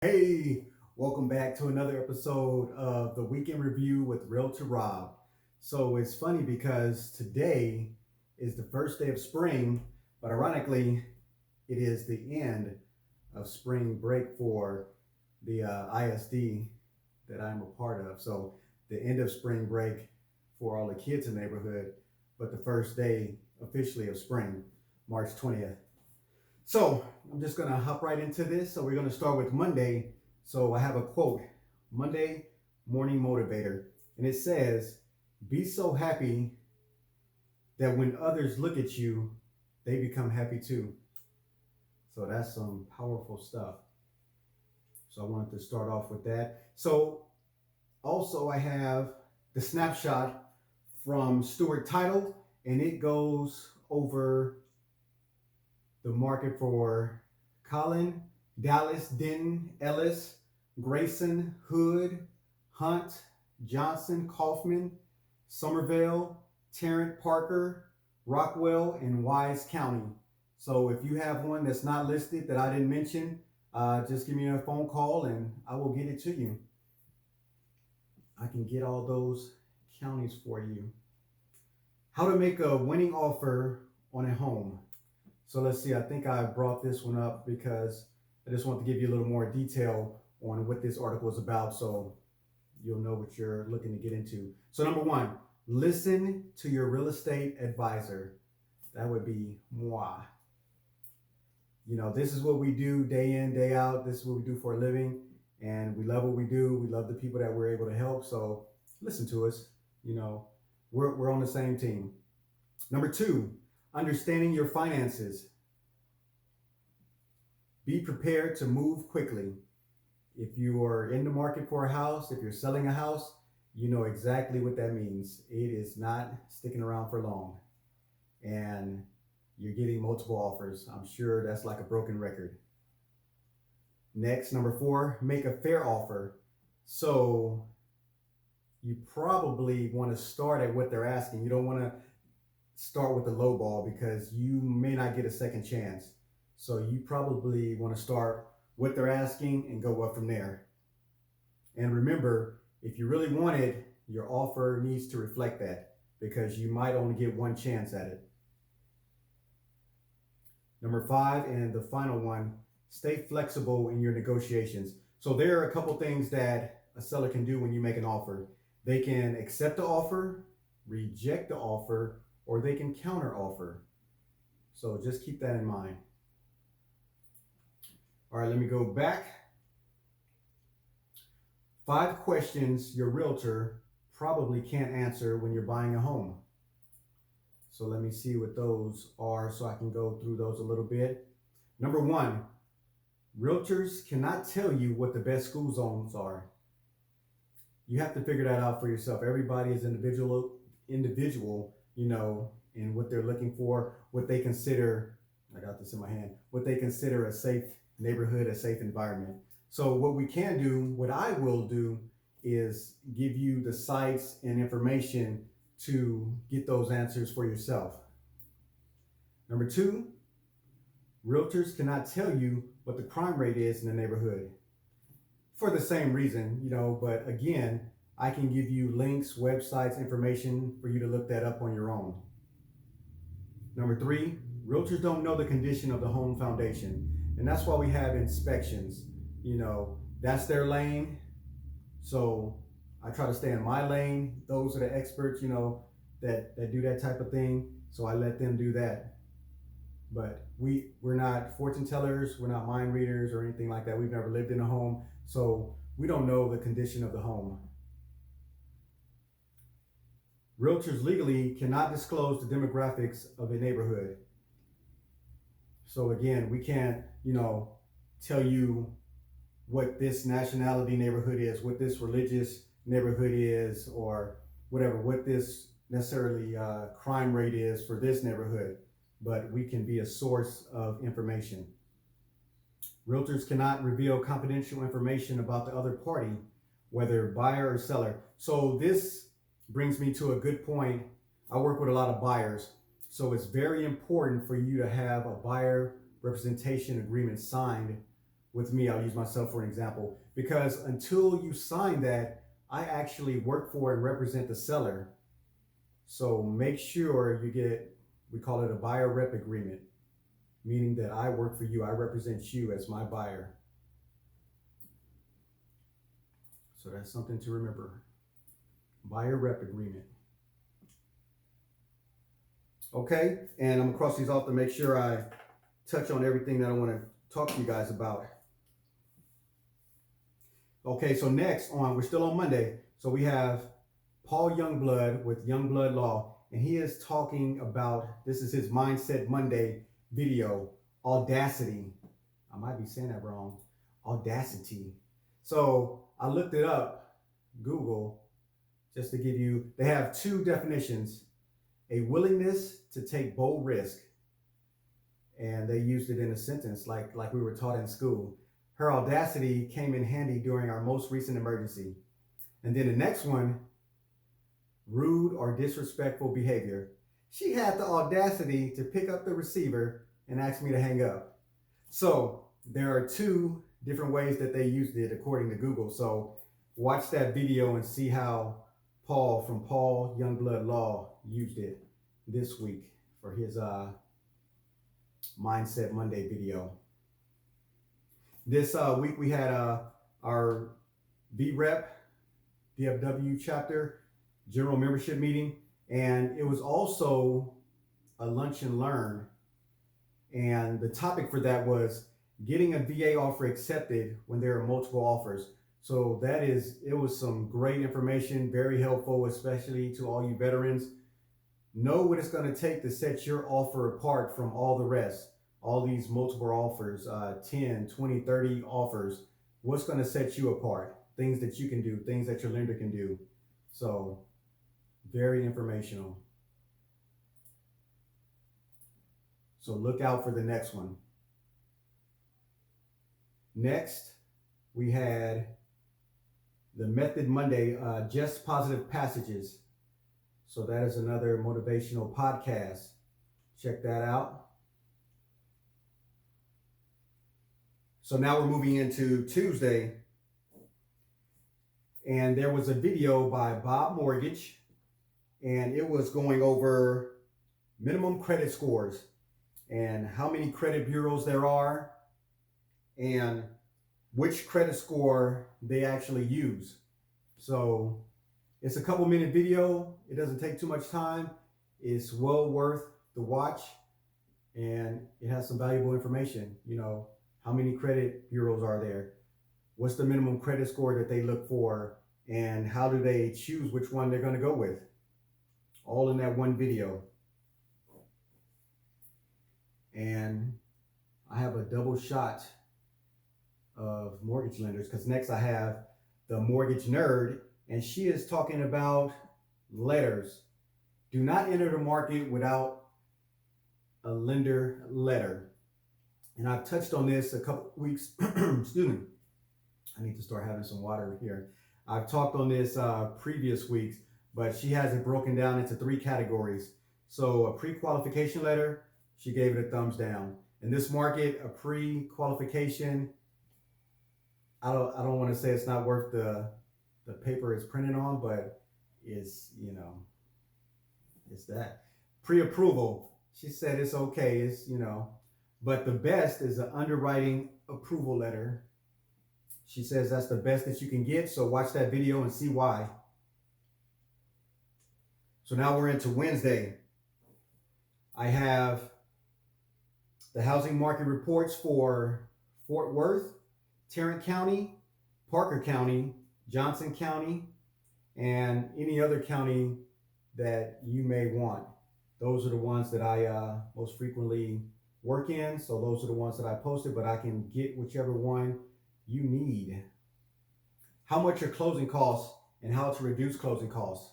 Hey, welcome back to another episode of the Weekend Review with Realtor Rob. So it's funny because today is the first day of spring, but ironically, it is the end of spring break for the ISD that I'm a part of. So the end of spring break for all the kids in the neighborhood, but the first day officially of spring, March 20th. So I'm just gonna hop right into this. So we're gonna start with Monday. So I have a quote, Monday morning motivator, and it says, "Be so happy that when others look at you, they become happy too." So that's some powerful stuff. So I wanted to start off with that. So also I have the snapshot from Stuart Title, and it goes over the market for Colin, Dallas, Denton, Ellis, Grayson, Hood, Hunt, Johnson, Kaufman, Somerville, Tarrant, Parker, Rockwell, and Wise County. So if you have one that's not listed that I didn't mention, just give me a phone call and I will get it to you. I can get all those counties for you. How to make a winning offer on a home. So let's see, I think I brought this one up because I just want to give you a little more detail on what this article is about so you'll know what you're looking to get into. So number one, listen to your real estate advisor. That would be moi. You know, this is what we do day in, day out. This is what we do for a living. And we love what we do. We love the people that we're able to help. So listen to us. You know, we're on the same team. Number two, understanding your finances. Be prepared to move quickly. If you are in the market for a house, if you're selling a house, you know exactly what that means. It is not sticking around for long. And you're getting multiple offers. I'm sure that's like a broken record. Next, number four, make a fair offer. So you probably want to start at what they're asking. You don't want to start with the low ball because you may not get a second chance. So you probably want to start what they're asking and go up from there. And remember, if you really want it, your offer needs to reflect that because you might only get one chance at it. Number five, and the final one, stay flexible in your negotiations. So there are a couple things that a seller can do when you make an offer. They can accept the offer, reject the offer, or they can counter offer. So just keep that in mind. All right, let me go back. 5 questions your realtor probably can't answer when you're buying a home. So let me see what those are so I can go through those a little bit. Number one, realtors cannot tell you what the best school zones are. You have to figure that out for yourself. Everybody is individual, you know, in what they're looking for, what they consider, I got this in my hand, what they consider a safe neighborhood, a safe environment. So what we can do, what I will do, is give you the sites and information to get those answers for yourself. Number two, realtors cannot tell you what the crime rate is in the neighborhood for the same reason, you know, but again, I can give you links, websites, information for you to look that up on your own. Number three, realtors don't know the condition of the home foundation. And that's why we have inspections. You know, that's their lane. So I try to stay in my lane. Those are the experts, you know, that do that type of thing. So I let them do that. But we're not fortune tellers, we're not mind readers or anything like that. We've never lived in a home, so we don't know the condition of the home. Realtors legally cannot disclose the demographics of a neighborhood. So again, we can't, you know, tell you what this nationality neighborhood is, what this religious neighborhood is, or whatever, what this necessarily crime rate is for this neighborhood, but we can be a source of information. Realtors cannot reveal confidential information about the other party, whether buyer or seller. So this brings me to a good point. I work with a lot of buyers, so it's very important for you to have a buyer representation agreement signed with me, I'll use myself for an example, because until you sign that, I actually work for and represent the seller. So make sure you get, we call it a buyer rep agreement, meaning that I work for you, I represent you as my buyer. So that's something to remember. Buyer rep agreement. Okay, and I'm gonna cross these off to make sure I touch on everything that I want to talk to you guys about. Okay, so next on, we're still on Monday. So we have Paul Youngblood with Youngblood Law, and he is talking about, this is his Mindset Monday video, audacity. I might be saying that wrong. Audacity. So I looked it up, Google, just to give you, they have two definitions: a willingness to take bold risk. And they used it in a sentence like we were taught in school. Her audacity came in handy during our most recent emergency. And then the next one, rude or disrespectful behavior. She had the audacity to pick up the receiver and ask me to hang up. So there are two different ways that they used it according to Google. So watch that video and see how Paul from Paul Youngblood Law used it this week for his Mindset Monday video. This week we had our VREP, DFW chapter general membership meeting, and it was also a lunch and learn. And the topic for that was getting a VA offer accepted when there are multiple offers. So it was some great information, very helpful, especially to all you veterans. Know what it's going to take to set your offer apart from all the rest. All these multiple offers, 10, 20, 30 offers. What's going to set you apart? Things that you can do, things that your lender can do. So very informational. So look out for the next one. Next, we had the Method Monday, Just Positive Passages. So that is another motivational podcast. Check that out. So now we're moving into Tuesday. And there was a video by Bob Mortgage, and it was going over minimum credit scores and how many credit bureaus there are and which credit score they actually use. So it's a couple minute video. It doesn't take too much time. It's well worth the watch, and it has some valuable information. You know, how many credit bureaus are there? What's the minimum credit score that they look for? And how do they choose which one they're going to go with? All in that one video. And I have a double shot of mortgage lenders, because next I have the mortgage nerd, and she is talking about letters. Do not enter the market without a lender letter. And I've touched on this a couple weeks. Excuse me. I need to start having some water here. I've talked on this previous weeks, but she has it broken down into 3 categories. So a pre-qualification letter, she gave it a thumbs down. In this market, a pre-qualification, I don't want to say it's not worth the paper it's printed on, but it's, you know, it's that. Pre-approval, she said it's okay, it's, you know, but the best is an underwriting approval letter. She says that's the best that you can get, so watch that video and see why. So now we're into Wednesday. I have the housing market reports for Fort Worth, Tarrant County, Parker County, Johnson County, and any other county that you may want. Those are the ones that I most frequently work in, so those are the ones that I posted, but I can get whichever one you need. How much are closing costs and how to reduce closing costs.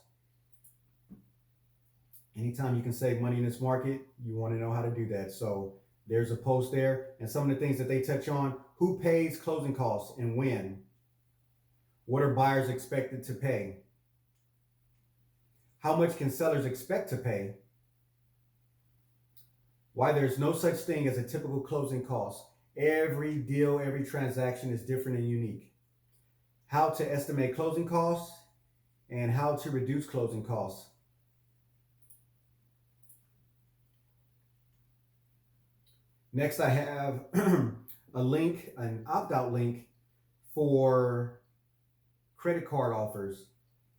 Anytime you can save money in this market, you want to know how to do that. So there's a post there, and some of the things that they touch on: who pays closing costs and when? What are buyers expected to pay? How much can sellers expect to pay? Why there's no such thing as a typical closing cost, Every deal, every transaction is different and unique. How to estimate closing costs and how to reduce closing costs. Next, I have a link, an opt-out link for credit card offers.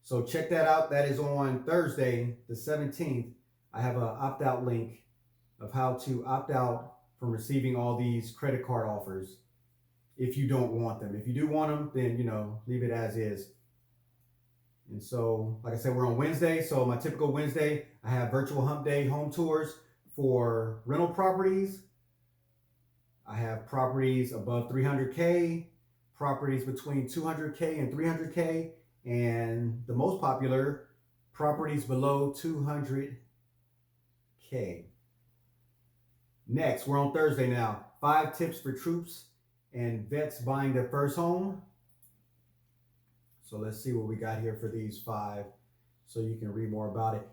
So check that out. That is on Thursday, the 17th. I have an opt-out link of how to opt out from receiving all these credit card offers if you don't want them. If you do want them, then, leave it as is. And so, like I said, we're on Wednesday. So my typical Wednesday, I have virtual hump day home tours for rental properties. I have properties above 300K, properties between 200K and 300K, and the most popular, properties below 200K. Next, we're on Thursday now. 5 tips for troops and vets buying their first home. So let's see what we got here for these 5 so you can read more about it.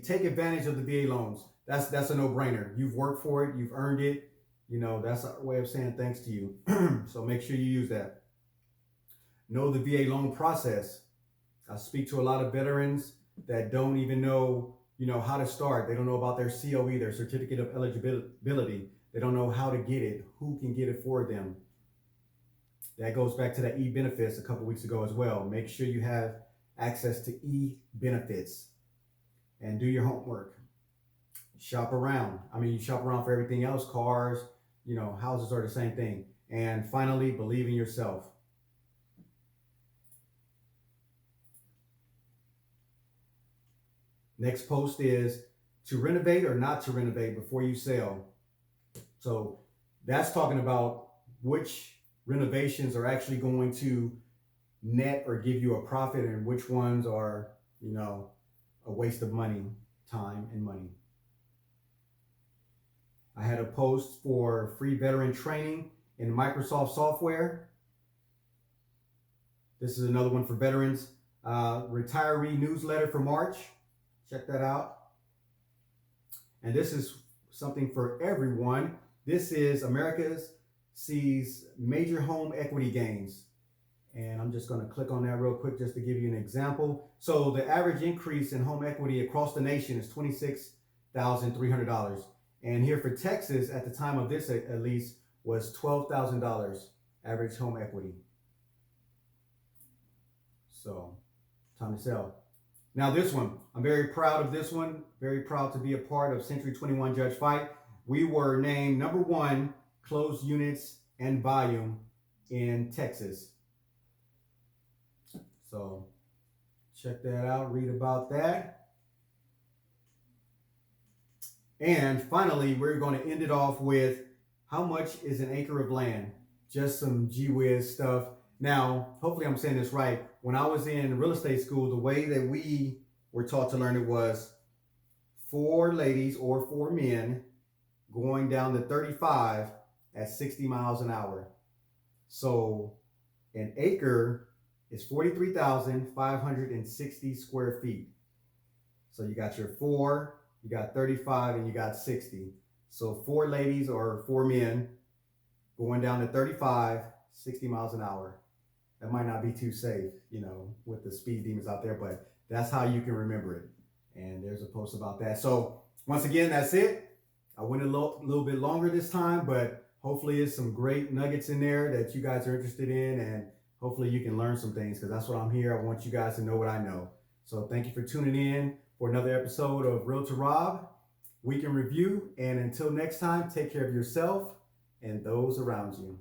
Take advantage of the VA loans. That's a no-brainer. You've worked for it, you've earned it. That's our way of saying thanks to you. So make sure you use that. Know the VA loan process. I speak to a lot of veterans that don't even know, how to start. They don't know about their COE, their certificate of eligibility. They don't know how to get it, who can get it for them. That goes back to that e-benefits a couple weeks ago as well. Make sure you have access to e-benefits and do your homework. Shop around. You shop around for everything else, cars, houses are the same thing. And finally, believe in yourself. Next post is to renovate or not to renovate before you sell. So that's talking about which renovations are actually going to net or give you a profit and which ones are, a waste of money, time and money. I had a post for free veteran training in Microsoft software. This is another one for veterans. Retiree newsletter for March. Check that out. And this is something for everyone. This is America's sees major home equity gains. And I'm just going to click on that real quick just to give you an example. So the average increase in home equity across the nation is $26,300. And here for Texas, at the time of this at least, was $12,000 average home equity. So, time to sell. Now this one, I'm very proud of this one. Very proud to be a part of Century 21 Judge Fight. We were named #1 closed units and volume in Texas. So, check that out, read about that. And finally, we're going to end it off with how much is an acre of land? Just some gee whiz stuff. Now, hopefully I'm saying this right. When I was in real estate school, the way that we were taught to learn it was 4 ladies or 4 men going down the 35 at 60 miles an hour. So an acre is 43,560 square feet. So you got your 4, you got 35, and you got 60. So 4 ladies or 4 men going down to 35, 60 miles an hour. That might not be too safe, with the speed demons out there, but that's how you can remember it. And there's a post about that. So once again, that's it. I went a little bit longer this time, but hopefully it's some great nuggets in there that you guys are interested in, and hopefully you can learn some things, because that's what I'm here. I want you guys to know what I know. So thank you for tuning in for another episode of Realtor Rob Week in Review. And until next time, take care of yourself and those around you.